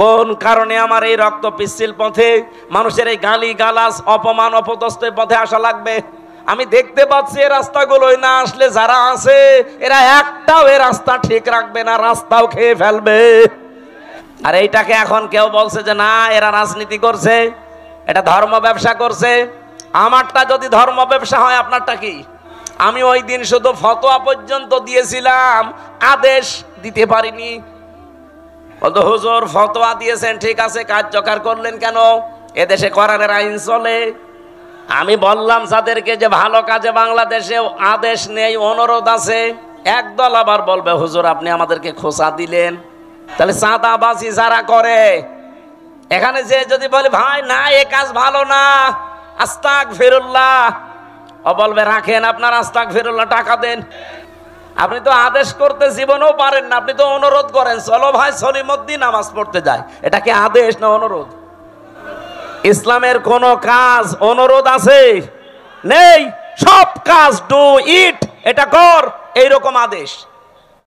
কোন কারণে আমার এই রক্ত পিচ্ছিল পথে, মানুষের এই গালি গালাজ অপমান অপদস্থের পথে আসা লাগবে? আমি দেখতে পাচ্ছি এই রাস্তাগুলোই না আসলে যারা আছে এরা একটাও এই রাস্তা ঠিক রাখবে না, রাস্তাও খেয়ে ফেলবে। আর এইটাকে এখন কেউ বলছে যে না এরা রাজনীতি করছে, এটা ধর্ম ব্যবসা করছে। আমারটা যদি ধর্ম ব্যবসা হয় আপনারটা কি? আমি ওই দিন শুধু ফতোয়া পর্যন্ত দিয়েছিলাম, আদেশ দিতে পারিনি। বলতো হুজুর ফতোয়া দিয়েছেন ঠিক আছে, কার্যকর করলেন কেন? এদেশে কোরআনের আইন চলে। আমি বললাম যাদেরকে যে ভালো কাজে বাংলাদেশে আদেশ নেই, অনুরোধ আছে। একদল আবার বলবে হুজুর আপনি আমাদেরকে খোঁচা দিলেন। তাহলে চাঁদাবাজি যারা করে এখানে যে যদি বলে ভাই না এ কাজ ভালো না, আস্তাগফিরুল্লাহ, ও বলবে রাখেন আপনার আস্তাগফিরুল্লাহ, টাকা দেন। আপনি তো আদেশ করতে জীবনেও পারেন না, আপনি তো অনুরোধ করেন চলো ভাই সলিমুদ্দিন নামাজ পড়তে যায়। এটা কি আদেশ না অনুরোধ? ইসলামের কোন কাজ অনুরোধ আছে? নেই। সব কাজ ডু ইট, এটা কর, এইরকম আদেশ।